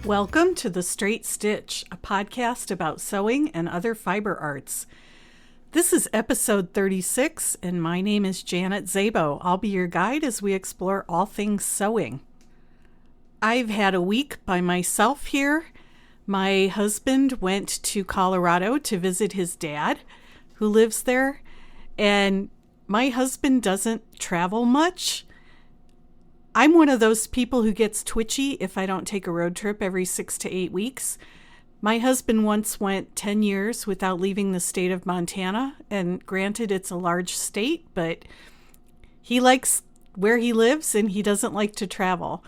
Welcome to The Straight Stitch, a podcast about sewing and other fiber arts. This is episode 36, and my name is Janet Szabo. I'll be your guide as we explore all things sewing. I've had a week by myself here. My husband went to Colorado to visit his dad, who lives there, and my husband doesn't travel much. I'm one of those people who gets twitchy if I don't take a road trip every 6 to 8 weeks. My husband once went 10 years without leaving the state of Montana, and granted it's a large state, but he likes where he lives and he doesn't like to travel.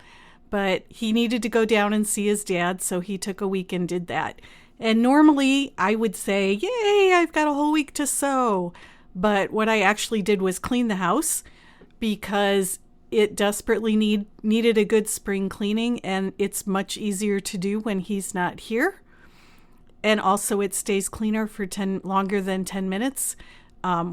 But he needed to go down and see his dad, so he took a week and did that. And normally I would say, yay, I've got a whole week to sew. But what I actually did was clean the house because it desperately needed a good spring cleaning, and it's much easier to do when he's not here. And also it stays cleaner for longer than 10 minutes.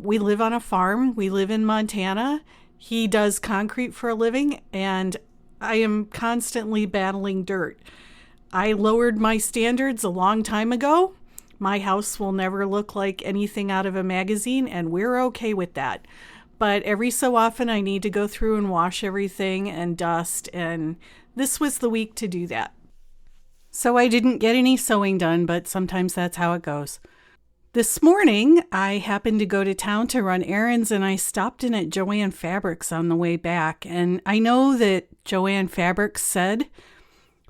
We live on a farm. We live in Montana. He does concrete for a living, and I am constantly battling dirt. I lowered my standards a long time ago. My house will never look like anything out of a magazine, and we're okay with that. But every so often I need to go through and wash everything and dust, and this was the week to do that. So I didn't get any sewing done, but sometimes that's how it goes. This morning, I happened to go to town to run errands, and I stopped in at Joann Fabrics on the way back. And I know that Joann Fabrics said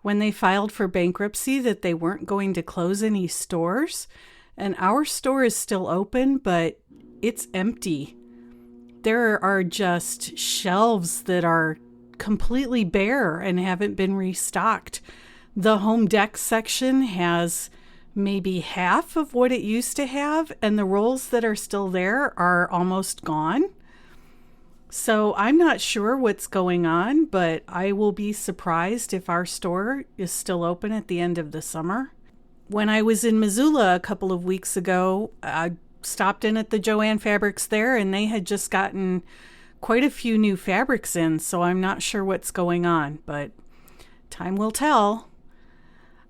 when they filed for bankruptcy that they weren't going to close any stores. And our store is still open, but it's empty. There are just shelves that are completely bare and haven't been restocked. The home deck section has maybe half of what it used to have, and the rolls that are still there are almost gone. So I'm not sure what's going on, but I will be surprised if our store is still open at the end of the summer. When I was in Missoula a couple of weeks ago, I stopped in at the Joann Fabrics there, and they had just gotten quite a few new fabrics in, so I'm not sure what's going on, but time will tell.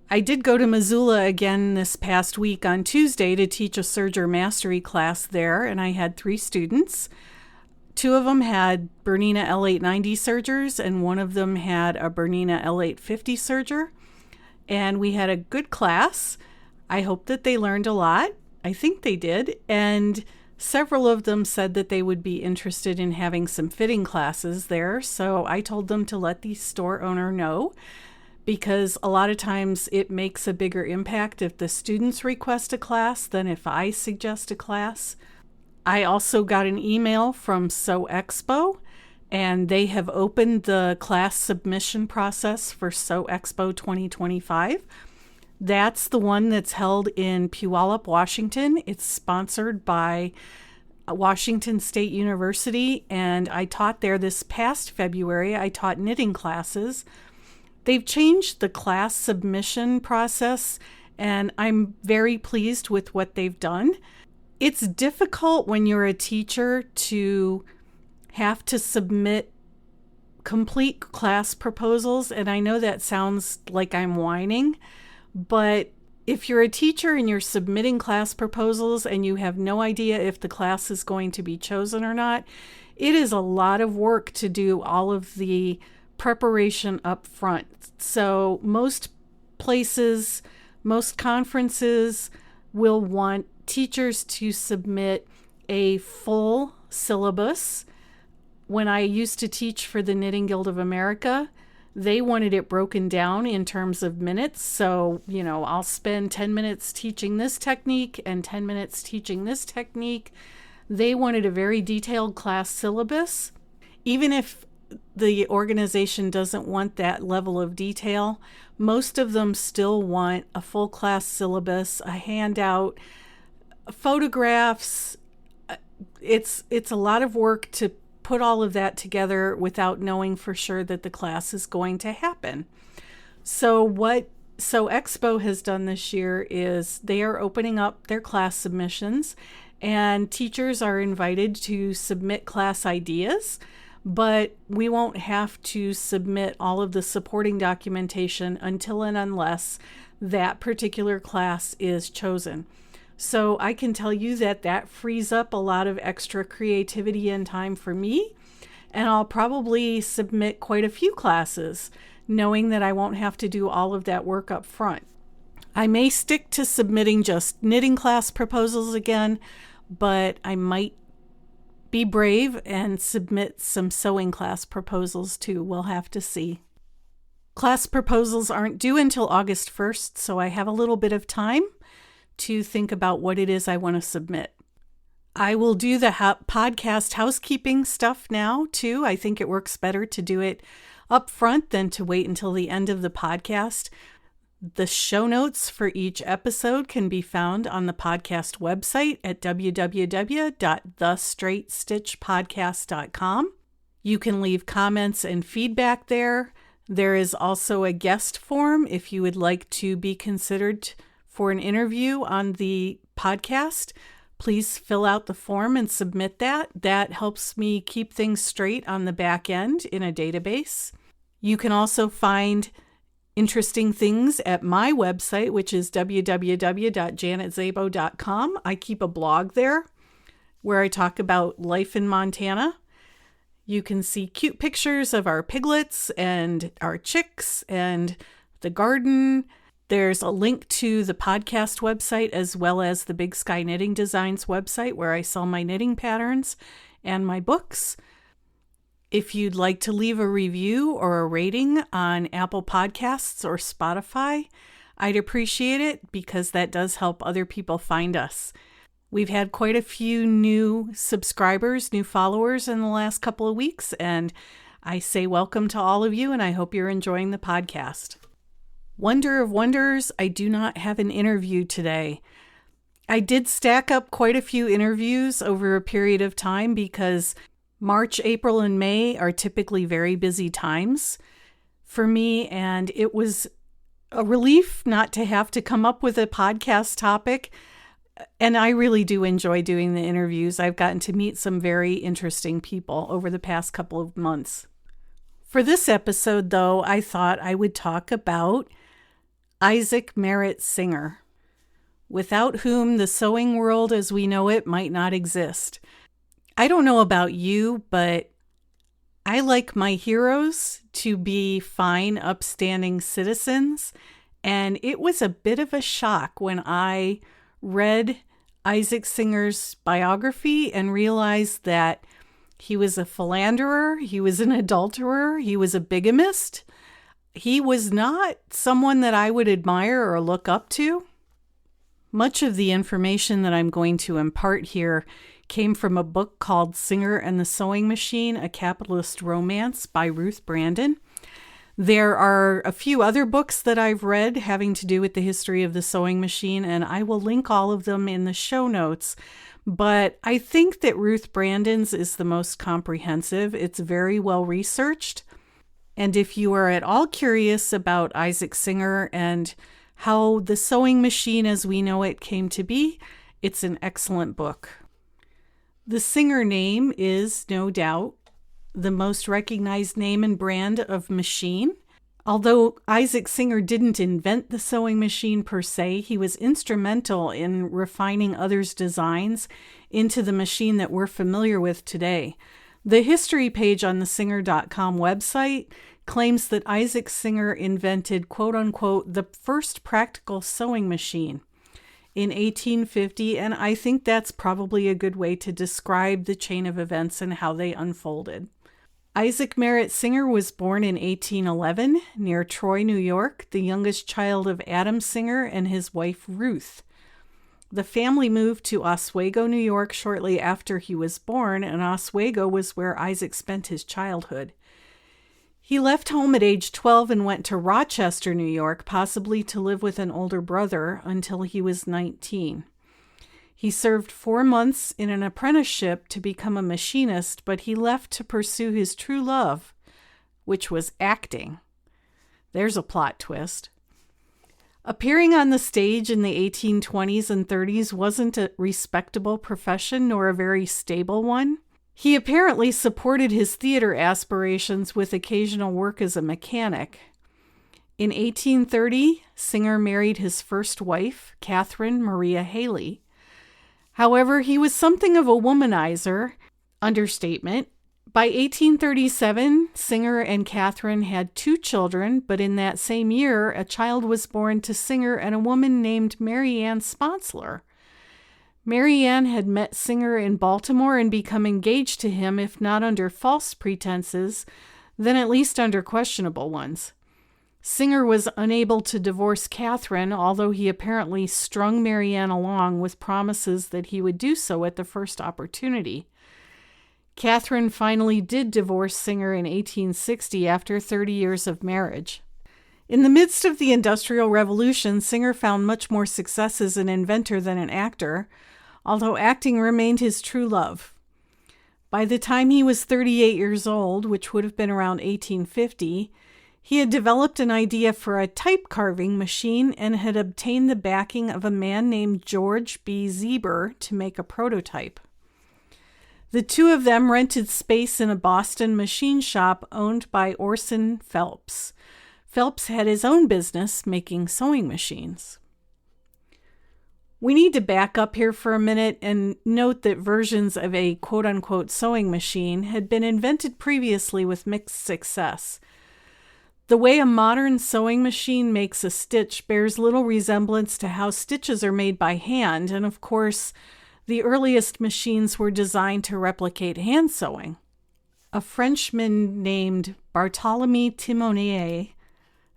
I did go to Missoula again this past week on Tuesday to teach a serger mastery class there, and I had 3 students. 2 of them had Bernina L890 sergers, and one of them had a Bernina L850 serger, and we had a good class. I hope that they learned a lot. I think they did, and several of them said that they would be interested in having some fitting classes there, so I told them to let the store owner know, because a lot of times it makes a bigger impact if the students request a class than if I suggest a class. I also got an email from Sew Expo, and they have opened the class submission process for Sew Expo 2025. That's the one that's held in Puyallup, Washington. It's sponsored by Washington State University, and I taught there this past February. I taught knitting classes. They've changed the class submission process, and I'm very pleased with what they've done. It's difficult when you're a teacher to have to submit complete class proposals, and I know that sounds like I'm whining, but if you're a teacher and you're submitting class proposals and you have no idea if the class is going to be chosen or not, it is a lot of work to do all of the preparation up front. So most places, most conferences will want teachers to submit a full syllabus. When I used to teach for the Knitting Guild of America, they wanted it broken down in terms of minutes. So, I'll spend 10 minutes teaching this technique and 10 minutes teaching this technique. They wanted a very detailed class syllabus. Even if the organization doesn't want that level of detail, most of them still want a full class syllabus, a handout, photographs. It's a lot of work to put all of that together without knowing for sure that the class is going to happen. So what Sew Expo has done this year is they are opening up their class submissions, and teachers are invited to submit class ideas. but we won't have to submit all of the supporting documentation until and unless that particular class is chosen. So I can tell you that frees up a lot of extra creativity and time for me, and I'll probably submit quite a few classes, knowing that I won't have to do all of that work up front. I may stick to submitting just knitting class proposals again, but I might be brave and submit some sewing class proposals too. We'll have to see. Class proposals aren't due until August 1st, so I have a little bit of time to think about what it is I want to submit. I will do the podcast housekeeping stuff now too. I think it works better to do it up front than to wait until the end of the podcast. The show notes for each episode can be found on the podcast website at www.thestraightstitchpodcast.com. You can leave comments and feedback there. There is also a guest form if you would like to be considered for an interview on the podcast. Please fill out the form and submit that. That helps me keep things straight on the back end in a database. You can also find interesting things at my website, which is www.janetzabo.com. I keep a blog there where I talk about life in Montana. You can see cute pictures of our piglets and our chicks and the garden. There's a link to the podcast website as well as the Big Sky Knitting Designs website where I sell my knitting patterns and my books. If you'd like to leave a review or a rating on Apple Podcasts or Spotify, I'd appreciate it because that does help other people find us. We've had quite a few new subscribers, new followers in the last couple of weeks, and I say welcome to all of you, and I hope you're enjoying the podcast. Wonder of wonders, I do not have an interview today. I did stack up quite a few interviews over a period of time because March, April, and May are typically very busy times for me, and it was a relief not to have to come up with a podcast topic. And I really do enjoy doing the interviews. I've gotten to meet some very interesting people over the past couple of months. For this episode, though, I thought I would talk about Isaac Merritt Singer, without whom the sewing world as we know it might not exist. I don't know about you, but I like my heroes to be fine, upstanding citizens. And it was a bit of a shock when I read Isaac Singer's biography and realized that he was a philanderer, he was an adulterer, he was a bigamist. He was not someone that I would admire or look up to. Much of the information that I'm going to impart here came from a book called Singer and the Sewing Machine, A Capitalist Romance by Ruth Brandon. There are a few other books that I've read having to do with the history of the sewing machine, and I will link all of them in the show notes. But I think that Ruth Brandon's is the most comprehensive. It's very well researched. And if you are at all curious about Isaac Singer and how the sewing machine as we know it came to be, it's an excellent book. The Singer name is, no doubt, the most recognized name and brand of machine. Although Isaac Singer didn't invent the sewing machine per se, he was instrumental in refining others' designs into the machine that we're familiar with today. The history page on the Singer.com website claims that Isaac Singer invented, quote-unquote, the first practical sewing machine in 1850, and I think that's probably a good way to describe the chain of events and how they unfolded. Isaac Merritt Singer was born in 1811 near Troy, New York, the youngest child of Adam Singer and his wife Ruth. The family moved to Oswego, New York shortly after he was born, and Oswego was where Isaac spent his childhood. He left home at age 12 and went to Rochester, New York, possibly to live with an older brother until he was 19. He served 4 months in an apprenticeship to become a machinist, but he left to pursue his true love, which was acting. There's a plot twist. Appearing on the stage in the 1820s and 30s wasn't a respectable profession nor a very stable one. He apparently supported his theater aspirations with occasional work as a mechanic. In 1830, Singer married his first wife, Catherine Maria Haley. However, he was something of a womanizer, understatement. By 1837, Singer and Catherine had 2 children, but in that same year, a child was born to Singer and a woman named Mary Ann Sponsler. Mary Ann had met Singer in Baltimore and become engaged to him, if not under false pretenses, then at least under questionable ones. Singer was unable to divorce Catherine, although he apparently strung Mary Ann along with promises that he would do so at the first opportunity. Catherine finally did divorce Singer in 1860 after 30 years of marriage. In the midst of the Industrial Revolution, Singer found much more success as an inventor than an actor, although acting remained his true love. By the time he was 38 years old, which would have been around 1850, he had developed an idea for a type carving machine and had obtained the backing of a man named George B. Zeber to make a prototype. The 2 of them rented space in a Boston machine shop owned by Orson Phelps. Phelps had his own business making sewing machines. We need to back up here for a minute and note that versions of a quote-unquote sewing machine had been invented previously with mixed success. The way a modern sewing machine makes a stitch bears little resemblance to how stitches are made by hand, and of course, the earliest machines were designed to replicate hand sewing. A Frenchman named Barthélemy Timonier,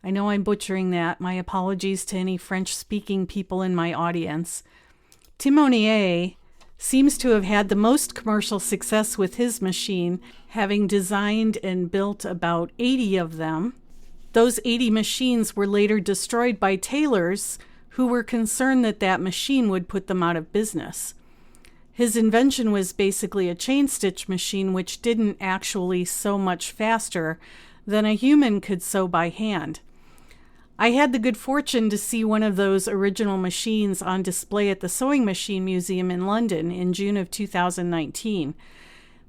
I know I'm butchering that, my apologies to any French-speaking people in my audience. Timonier seems to have had the most commercial success with his machine, having designed and built about 80 of them. Those 80 machines were later destroyed by tailors who were concerned that that machine would put them out of business. His invention was basically a chain stitch machine which didn't actually sew much faster than a human could sew by hand. I had the good fortune to see one of those original machines on display at the Sewing Machine Museum in London in June of 2019.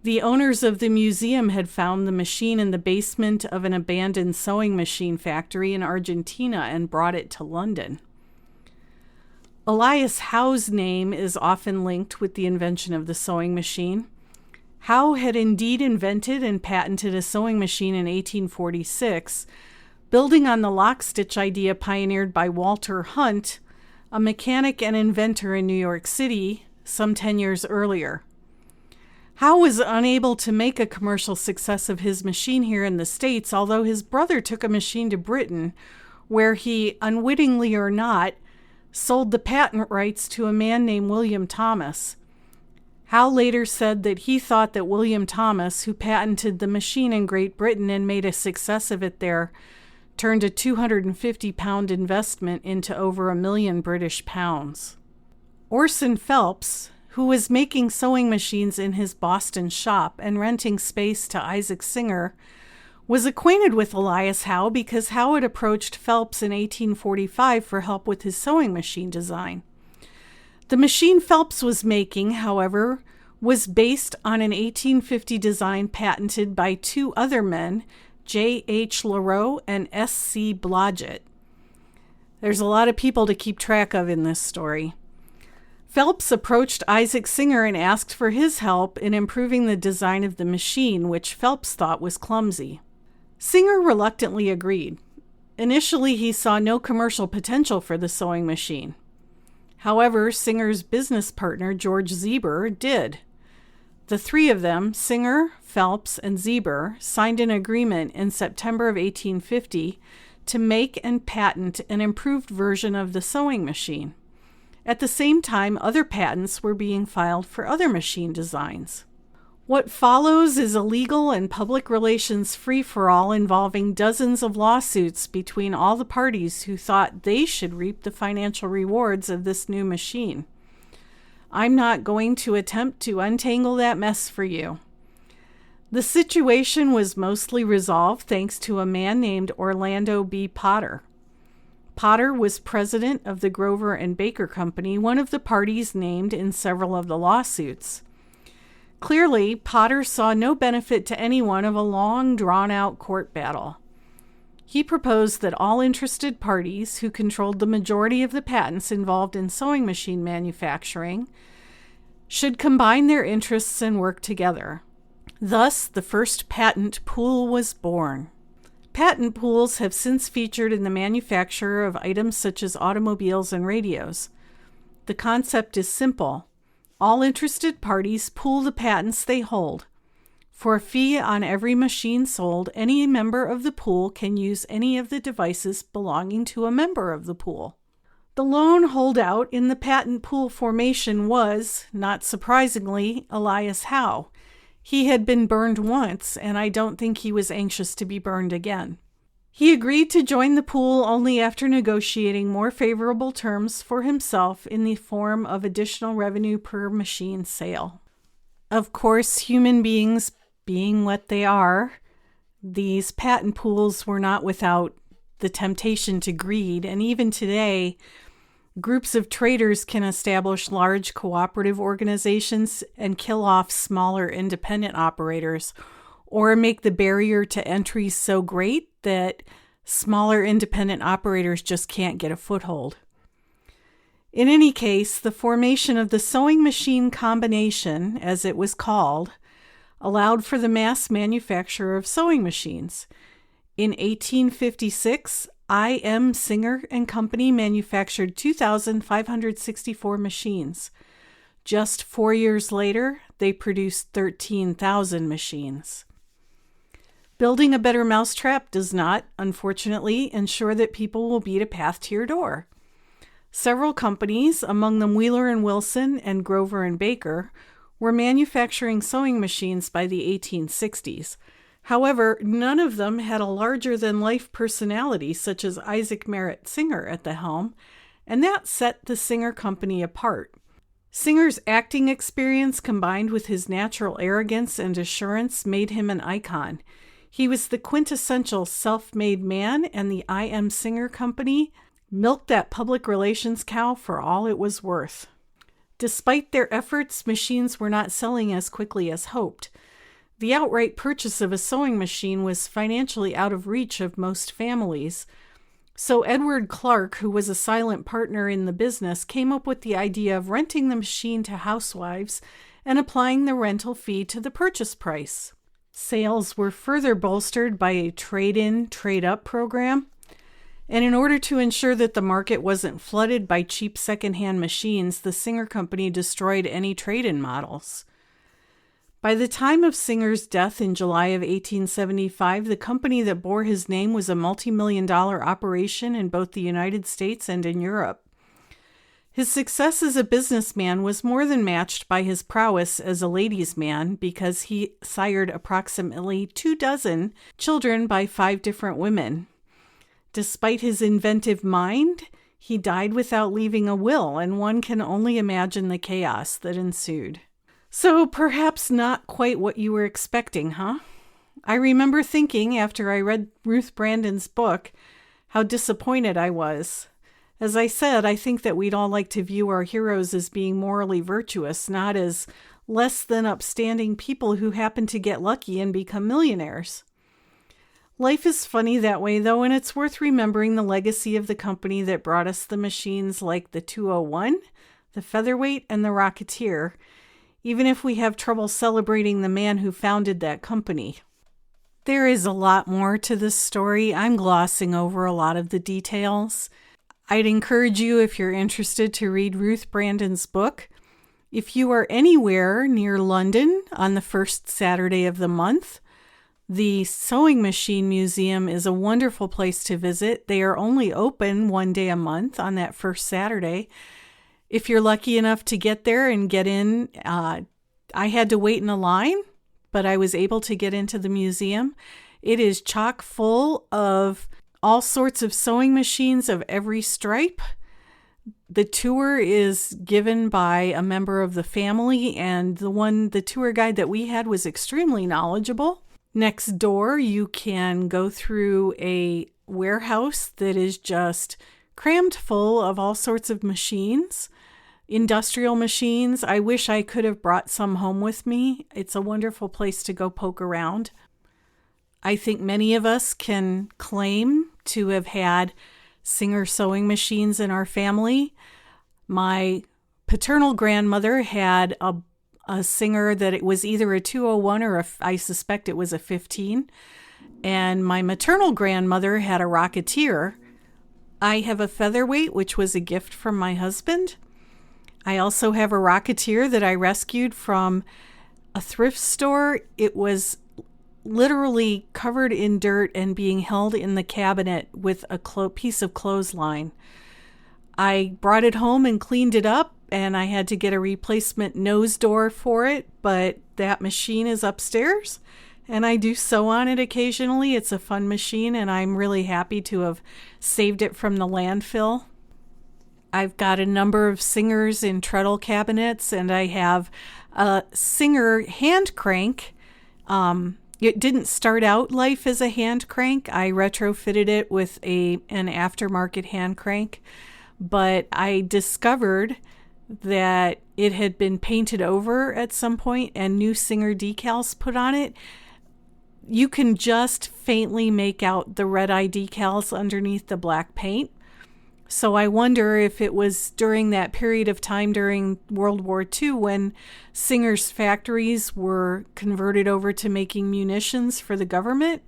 The owners of the museum had found the machine in the basement of an abandoned sewing machine factory in Argentina and brought it to London. Elias Howe's name is often linked with the invention of the sewing machine. Howe had indeed invented and patented a sewing machine in 1846, building on the lock-stitch idea pioneered by Walter Hunt, a mechanic and inventor in New York City, some 10 years earlier. Howe was unable to make a commercial success of his machine here in the States, although his brother took a machine to Britain, where he, unwittingly or not, sold the patent rights to a man named William Thomas. Howe later said that he thought that William Thomas, who patented the machine in Great Britain and made a success of it there, turned a 250-pound investment into over £1 million British pounds. Orson Phelps, who was making sewing machines in his Boston shop and renting space to Isaac Singer, was acquainted with Elias Howe because Howe had approached Phelps in 1845 for help with his sewing machine design. The machine Phelps was making, however, was based on an 1850 design patented by 2 other men, J. H. Laroe and S. C. Blodgett. There's a lot of people to keep track of in this story. Phelps approached Isaac Singer and asked for his help in improving the design of the machine, which Phelps thought was clumsy. Singer reluctantly agreed. Initially, he saw no commercial potential for the sewing machine. However, Singer's business partner, George Zeber, did. The 3 of them, Singer, Phelps, and Zeber, signed an agreement in September of 1850 to make and patent an improved version of the sewing machine. At the same time, other patents were being filed for other machine designs. What follows is a legal and public relations free-for-all involving dozens of lawsuits between all the parties who thought they should reap the financial rewards of this new machine. I'm not going to attempt to untangle that mess for you. The situation was mostly resolved thanks to a man named Orlando B. Potter. Potter was president of the Grover and Baker Company, one of the parties named in several of the lawsuits. Clearly, Potter saw no benefit to anyone of a long, drawn-out court battle. He proposed that all interested parties who controlled the majority of the patents involved in sewing machine manufacturing should combine their interests and work together. Thus, the first patent pool was born. Patent pools have since featured in the manufacture of items such as automobiles and radios. The concept is simple. All interested parties pool the patents they hold. For a fee on every machine sold, any member of the pool can use any of the devices belonging to a member of the pool. The lone holdout in the patent pool formation was, not surprisingly, Elias Howe. He had been burned once, and I don't think he was anxious to be burned again. He agreed to join the pool only after negotiating more favorable terms for himself in the form of additional revenue per machine sale. Of course, human beings being what they are, these patent pools were not without the temptation to greed, and even today, groups of traders can establish large cooperative organizations and kill off smaller independent operators, or make the barrier to entry so great that smaller independent operators just can't get a foothold. In any case, the formation of the sewing machine combination, as it was called, allowed for the mass manufacture of sewing machines. In 1856, I.M. Singer and Company manufactured 2,564 machines. Just 4 years later, they produced 13,000 machines. Building a better mousetrap does not, unfortunately, ensure that people will beat a path to your door. Several companies, among them Wheeler & Wilson and Grover & Baker, were manufacturing sewing machines by the 1860s. However, none of them had a larger-than-life personality such as Isaac Merritt Singer at the helm, and that set the Singer Company apart. Singer's acting experience combined with his natural arrogance and assurance made him an icon. He was the quintessential self-made man, and the I.M. Singer Company milked that public relations cow for all it was worth. Despite their efforts, machines were not selling as quickly as hoped. The outright purchase of a sewing machine was financially out of reach of most families. So Edward Clark, who was a silent partner in the business, came up with the idea of renting the machine to housewives and applying the rental fee to the purchase price. Sales were further bolstered by a trade-in, trade-up program. And in order to ensure that the market wasn't flooded by cheap secondhand machines, the Singer Company destroyed any trade-in models. By the time of Singer's death in July of 1875, the company that bore his name was a multi-million-dollar operation in both the United States and in Europe. His success as a businessman was more than matched by his prowess as a ladies' man, because he sired approximately 24 children by 5 different women. Despite his inventive mind, he died without leaving a will, and one can only imagine the chaos that ensued. So perhaps not quite what you were expecting, huh? I remember thinking after I read Ruth Brandon's book how disappointed I was. As I said, I think that we'd all like to view our heroes as being morally virtuous, not as less than upstanding people who happen to get lucky and become millionaires. Life is funny that way, though, and it's worth remembering the legacy of the company that brought us the machines like the 201, the Featherweight, and the Rocketeer, even if we have trouble celebrating the man who founded that company. There is a lot more to this story. I'm glossing over a lot of the details. I'd encourage you, if you're interested, to read Ruth Brandon's book. If you are anywhere near London on the first Saturday of the month, the Sewing Machine Museum is a wonderful place to visit. They are only open one day a month on that first Saturday. If you're lucky enough to get there and get in, I had to wait in a line, but I was able to get into the museum. It is chock full of all sorts of sewing machines of every stripe. The tour is given by a member of the family, and the tour guide that we had was extremely knowledgeable. Next door, you can go through a warehouse that is just crammed full of all sorts of machines. industrial machines. I wish I could have brought some home with me. It's a wonderful place to go poke around. I think many of us can claim to have had Singer sewing machines in our family. My paternal grandmother had a Singer that it was either a 201 or I suspect it was a 15. And my maternal grandmother had a Rocketeer. I have a Featherweight, which was a gift from my husband. I also have a Rocketeer that I rescued from a thrift store. It was literally covered in dirt and being held in the cabinet with a piece of clothesline. I brought it home and cleaned it up, and I had to get a replacement nose door for it, but that machine is upstairs, and I do sew on it occasionally. It's a fun machine, and I'm really happy to have saved it from the landfill. I've got a number of Singers in treadle cabinets, and I have a Singer hand crank. It didn't start out life as a hand crank. I retrofitted it with an aftermarket hand crank, but I discovered that it had been painted over at some point and new Singer decals put on it. You can just faintly make out the red-eye decals underneath the black paint. So I wonder if it was during that period of time during World War II when Singer's factories were converted over to making munitions for the government,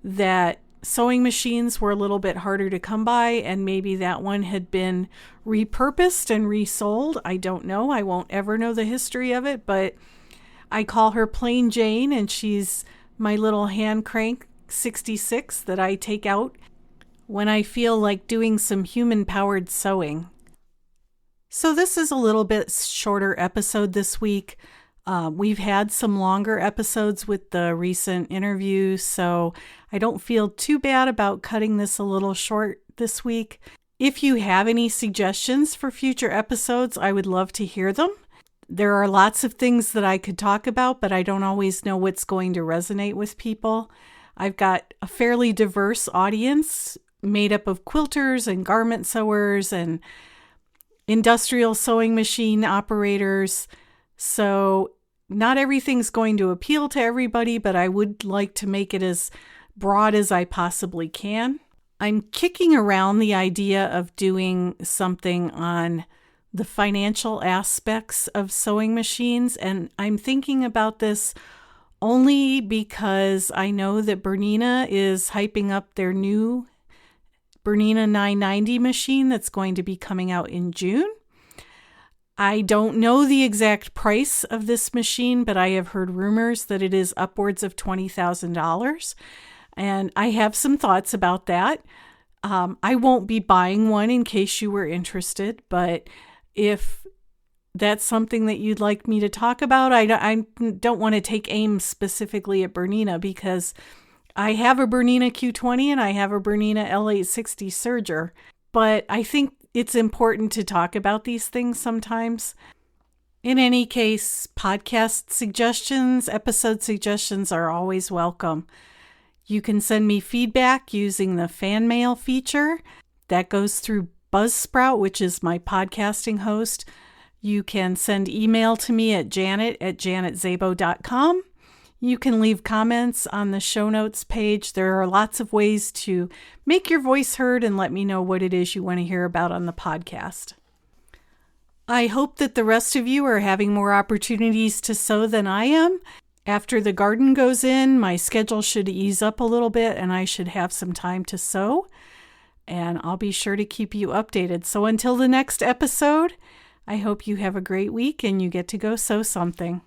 that sewing machines were a little bit harder to come by, and maybe that one had been repurposed and resold. I don't know. I won't ever know the history of it, but I call her Plain Jane, and she's my little hand crank 66 that I take out when I feel like doing some human-powered sewing. So this is a little bit shorter episode this week. We've had some longer episodes with the recent interviews, so I don't feel too bad about cutting this a little short this week. If you have any suggestions for future episodes, I would love to hear them. There are lots of things that I could talk about, but I don't always know what's going to resonate with people. I've got a fairly diverse audience made up of quilters and garment sewers and industrial sewing machine operators. So not everything's going to appeal to everybody, but I would like to make it as broad as I possibly can. I'm kicking around the idea of doing something on the financial aspects of sewing machines, and I'm thinking about this only because I know that Bernina is hyping up their new Bernina 990 machine that's going to be coming out in June. I don't know the exact price of this machine, but I have heard rumors that it is upwards of $20,000, and I have some thoughts about that. I won't be buying one in case you were interested, but if that's something that you'd like me to talk about, I don't want to take aim specifically at Bernina because I have a Bernina Q20 and I have a Bernina L860 serger, but I think it's important to talk about these things sometimes. In any case, podcast suggestions, episode suggestions are always welcome. You can send me feedback using the fan mail feature. That goes through Buzzsprout, which is my podcasting host. You can send email to me at janet@janetzabo.com. You can leave comments on the show notes page. There are lots of ways to make your voice heard and let me know what it is you want to hear about on the podcast. I hope that the rest of you are having more opportunities to sew than I am. After the garden goes in, my schedule should ease up a little bit and I should have some time to sew. And I'll be sure to keep you updated. So until the next episode, I hope you have a great week and you get to go sew something.